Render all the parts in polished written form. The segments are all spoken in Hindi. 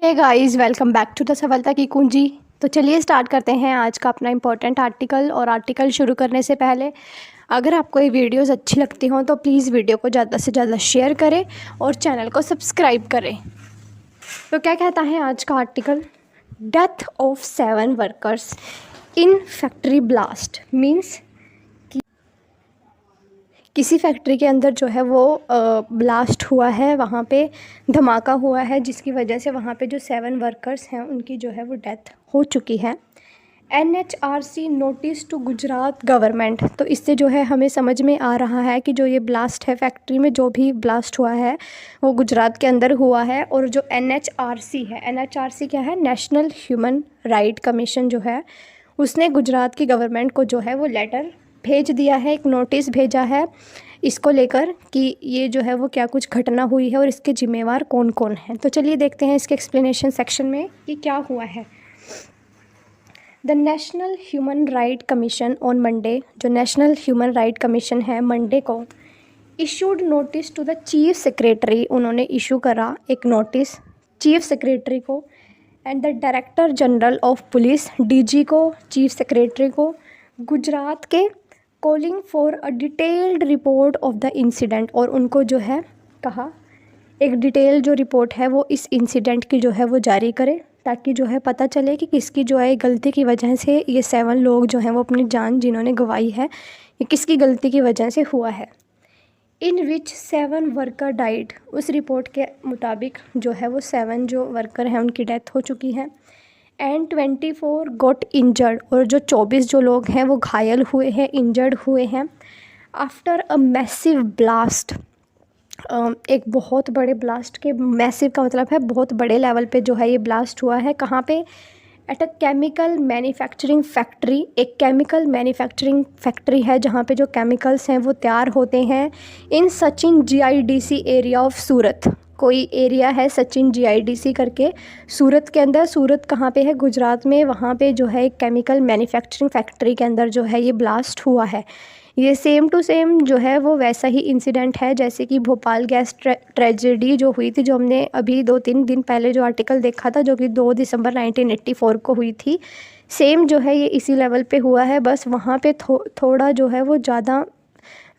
Hey guys, welcome back to the सफलता की कुंजी। तो चलिए स्टार्ट करते हैं आज का अपना इम्पोर्टेंट आर्टिकल। और आर्टिकल शुरू करने से पहले अगर आपको ये वीडियोस अच्छी लगती हों तो प्लीज़ वीडियो को ज़्यादा से ज़्यादा शेयर करें और चैनल को सब्सक्राइब करें। तो क्या कहता है आज का article? Death of 7 workers in factory blast means किसी फैक्ट्री के अंदर जो है वो ब्लास्ट हुआ है, वहाँ पे धमाका हुआ है, जिसकी वजह से वहाँ पे जो 7 वर्कर्स हैं उनकी जो है वो डेथ हो चुकी है। NHRC notice to Gujarat government. तो इससे जो है हमें समझ में आ रहा है कि जो ये ब्लास्ट है, फैक्ट्री में जो भी ब्लास्ट हुआ है वो गुजरात के अंदर हुआ है। और जो NHRC है, NHRC क्या है? नेशनल ह्यूमन राइट कमीशन जो है, उसने गुजरात की गवर्नमेंट को जो है वो लेटर भेज दिया है, एक नोटिस भेजा है इसको लेकर कि ये जो है वो क्या कुछ घटना हुई है और इसके जिम्मेवार कौन कौन हैं। तो चलिए देखते हैं इसके एक्सप्लेनेशन सेक्शन में कि क्या हुआ है। The national human right commission on Monday, जो नेशनल ह्यूमन राइट कमीशन है, मंडे को issued notice to the chief secretary. उन्होंने इशू करा एक नोटिस चीफ सेक्रेटरी को and the director general of police, DG को, चीफ सेक्रेटरी को, गुजरात के, calling for a detailed report of the incident. और उनको जो है कहा एक डिटेल जो रिपोर्ट है वो इस इंसिडेंट की जो है वो जारी करें, ताकि जो है पता चले कि किसकी जो है गलती की वजह से ये 7 लोग जो हैं वो अपनी जान जिन्होंने गंवाई है, ये किसकी गलती की वजह से हुआ है। इन विच 7 वर्कर डाइड, उस रिपोर्ट के मुताबिक जो है वो 7 जो वर्कर हैं उनकी डेथ हो चुकी है। एंड 24 गोट इंजर्ड, और जो 24 जो लोग हैं वो घायल हुए हैं, इंजर्ड हुए हैं। आफ्टर अ मैसिव ब्लास्ट, एक बहुत बड़े ब्लास्ट के, मैसिव का मतलब है बहुत बड़े लेवल पे जो है ये ब्लास्ट हुआ है। कहाँ पे? At a chemical manufacturing factory. एक केमिकल मैन्युफैक्चरिंग फैक्ट्री है जहाँ पे जो केमिकल्स हैं वो तैयार होते हैं। इन सचिन GIDC एरिया ऑफ सूरत, कोई एरिया है सचिन GIDC करके सूरत के अंदर। सूरत कहाँ पे है? गुजरात में। वहाँ पे जो है एक केमिकल मैन्युफैक्चरिंग फैक्ट्री के अंदर जो है ये ब्लास्ट हुआ है। ये सेम टू सेम जो है वो वैसा ही इंसिडेंट है जैसे कि भोपाल गैस ट्रेजेडी जो हुई थी, जो हमने अभी 2-3 दिन पहले जो आर्टिकल देखा था, जो कि 2 दिसंबर 1984 को हुई थी। सेम जो है ये इसी लेवल पे हुआ है, बस वहाँ पे थोड़ा जो है वो ज़्यादा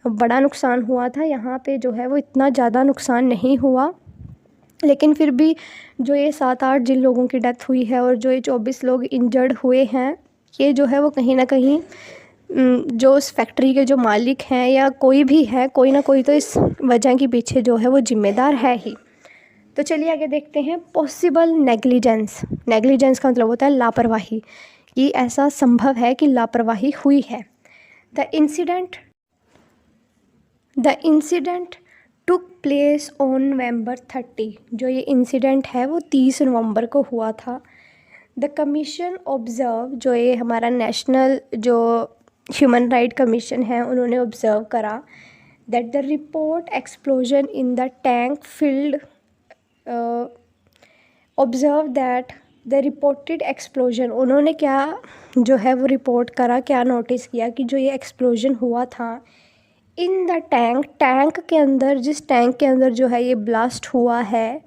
बड़ा नुकसान हुआ था। यहाँ पे जो है वो इतना ज़्यादा नुकसान नहीं हुआ, लेकिन फिर भी जो ये 7-8 जिन लोगों की डेथ हुई है और जो ये 24 लोग इंजर्ड हुए हैं, ये जो है वो कहीं ना कहीं जो उस फैक्ट्री के जो मालिक हैं या कोई भी है, कोई ना कोई तो इस वजह के पीछे जो है वो जिम्मेदार है ही। तो चलिए आगे देखते हैं। पॉसिबल नेग्लिजेंस, नेग्लिजेंस का मतलब होता है लापरवाही, कि ऐसा संभव है कि लापरवाही हुई है। The incident took place on November 30, जो ये इंसिडेंट है वो 30 नवंबर को हुआ था। द कमीशन ऑब्ज़र्व, जो ये हमारा नेशनल जो ह्यूमन राइट कमीशन है, उन्होंने ऑब्ज़र्व करा that the report explosion in the tank field, observe that the reported explosion. उन्होंने क्या जो है वो रिपोर्ट करा, क्या नोटिस किया कि जो ये एक्सप्लोजन हुआ था इन द टैंक, टैंक के अंदर, जिस टैंक के अंदर जो है ये ब्लास्ट हुआ है,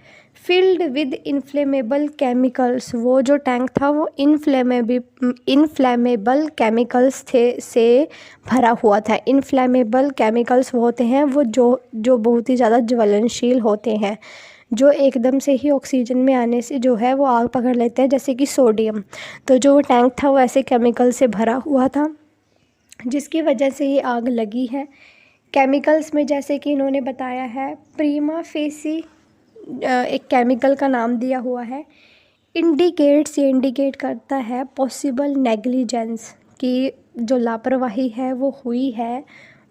फिल्ड विद इनफ्लेमेबल केमिकल्स, वो जो टैंक था वो इनफ्लेमेबल केमिकल्स से भरा हुआ था। इनफ्लेमेबल केमिकल्स वो होते हैं वो जो बहुत ही ज़्यादा ज्वलनशील होते हैं, जो एकदम से ही ऑक्सीजन में आने से जो है वो आग पकड़ लेते हैं, जैसे कि सोडियम। तो जो टैंक था वो ऐसे केमिकल से भरा हुआ था, जिसकी वजह से ये आग लगी है। केमिकल्स में जैसे कि इन्होंने बताया है प्रीमा फेसी, एक केमिकल का नाम दिया हुआ है। इंडिकेट्स, ये इंडिकेट करता है पॉसिबल नेग्लिजेंस, कि जो लापरवाही है वो हुई है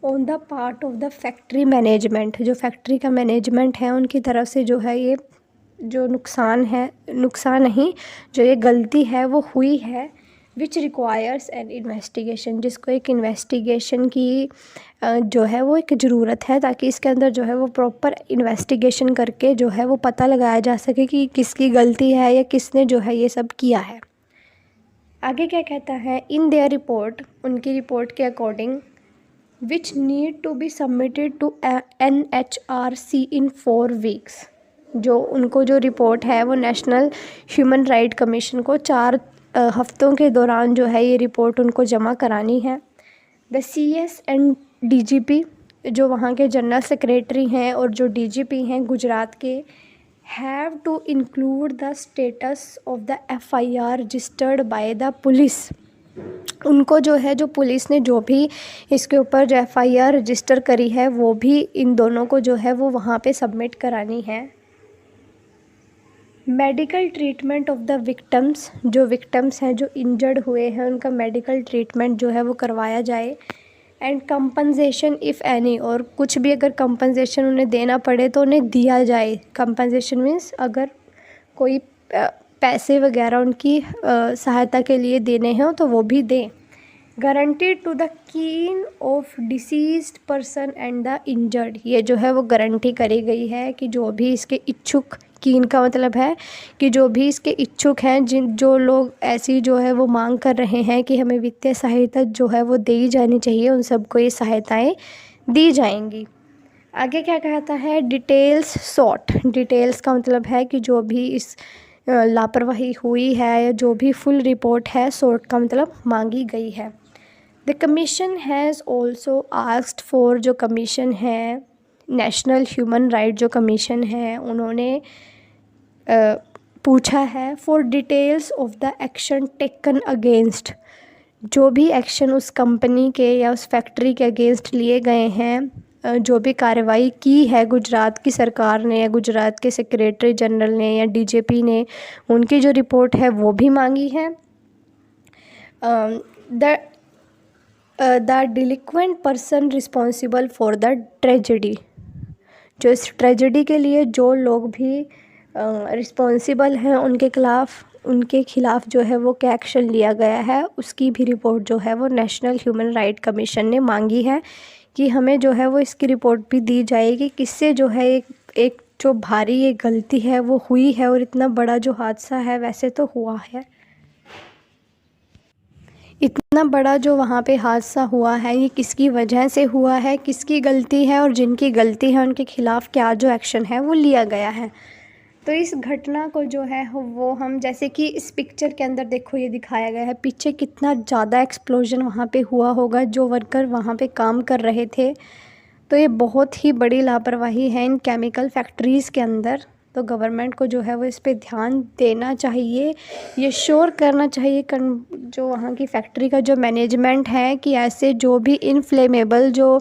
on the part of the factory management, जो फैक्ट्री का मैनेजमेंट है उनकी तरफ से जो है ये जो नुकसान नहीं, जो ये गलती है वो हुई है। विच रिक्वायर्स एन इन्वेस्टिगेशन, जिसको एक इन्वेस्टिगेशन की जो है वो एक ज़रूरत है, ताकि इसके अंदर जो है वो प्रॉपर इन्वेस्टिगेशन करके जो है वो पता लगाया जा सके कि किसकी गलती है या किसने जो है ये सब किया है। आगे क्या कहता है? इन देयर रिपोर्ट, उनकी रिपोर्ट के according, which need to be submitted to NHRC in 4 weeks, जो उनको जो रिपोर्ट है वो नेशनल ह्यूमन राइट कमीशन को 4 हफ्तों के दौरान जो है ये रिपोर्ट उनको जमा करानी है। द CS एंड DGP जो वहाँ के जनरल सेक्रेटरी हैं और जो DGP हैं गुजरात के, have to include the status of the FIR registered by the police. उनको जो है, जो पुलिस ने जो भी इसके ऊपर जो FIR रजिस्टर करी है वो भी इन दोनों को जो है वो वहाँ पे सबमिट करानी है। Medical treatment of the victims, जो विक्टम्स हैं जो इंजर्ड हुए हैं उनका मेडिकल ट्रीटमेंट जो है वो करवाया जाए। एंड कंपनसेशन इफ़ एनी, और कुछ भी अगर कंपनसेशन उन्हें देना पड़े तो उन्हें दिया जाए। कंपनसेशन मीन्स अगर कोई पैसे वगैरह उनकी सहायता के लिए देने हैं तो वो भी दें। गारंटीड टू द कीन of deceased person and the injured, ये जो है वो गारंटी करी गई है कि जो भी इसके इच्छुक, कीन का मतलब है कि जो भी इसके इच्छुक हैं, जो लोग ऐसी जो है वो मांग कर रहे हैं कि हमें वित्तीय सहायता जो है वो दी जानी चाहिए, उन सबको ये सहायताएं दी जाएंगी। आगे क्या कहता है, डिटेल्स सॉट, डिटेल्स का मतलब है कि जो भी इस लापरवाही हुई है या जो भी फुल रिपोर्ट है, सॉट का मतलब मांगी गई है। The commission has also asked for, जो कमीशन है नेशनल ह्यूमन राइट जो कमीशन है उन्होंने पूछा है for details of the action taken against, जो भी एक्शन उस कंपनी के या उस फैक्ट्री के अगेंस्ट लिए गए हैं, जो भी कार्रवाई की है गुजरात की सरकार ने या गुजरात के सेक्रेटरी जनरल ने या DGP ने, उनकी जो रिपोर्ट है वो भी मांगी है। The delinquent person responsible for the tragedy, जो इस ट्रेजेडी के लिए जो लोग भी रिस्पॉन्सिबल हैं उनके खिलाफ़ जो है वो क्या एक्शन लिया गया है, उसकी भी रिपोर्ट जो है वो नेशनल ह्यूमन राइट कमीशन ने मांगी है कि हमें जो है वो इसकी रिपोर्ट भी दी जाएगी, किससे जो है एक जो भारी ये गलती है वो हुई है और इतना बड़ा जो हादसा है वैसे तो हुआ है, इतना बड़ा जो वहाँ पे हादसा हुआ है ये किसकी वजह से हुआ है, किसकी गलती है और जिनकी गलती है उनके खिलाफ़ क्या जो एक्शन है वो लिया गया है। तो इस घटना को जो है वो हम, जैसे कि इस पिक्चर के अंदर देखो ये दिखाया गया है, पीछे कितना ज़्यादा एक्सप्लोजन वहाँ पे हुआ होगा, जो वर्कर वहाँ पे काम कर रहे थे। तो ये बहुत ही बड़ी लापरवाही है इन केमिकल फैक्ट्रीज़ के अंदर। तो गवर्नमेंट को जो है वो इस पे ध्यान देना चाहिए, ये श्योर करना चाहिए जो वहाँ की फैक्ट्री का जो मैनेजमेंट है कि ऐसे जो भी इनफ्लेमेबल जो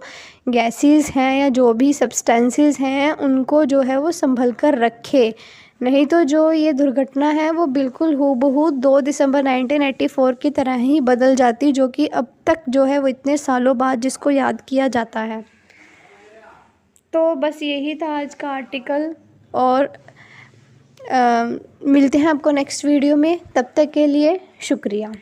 गैसेस हैं या जो भी सब्सटेंसेस हैं उनको जो है वो संभल कर रखे, नहीं तो जो ये दुर्घटना है वो बिल्कुल हूबहू 2 दिसंबर 1984 की तरह ही बदल जाती, जो कि अब तक जो है वो इतने सालों बाद जिसको याद किया जाता है। तो बस यही था आज का आर्टिकल, और मिलते हैं आपको नेक्स्ट वीडियो में, तब तक के लिए शुक्रिया।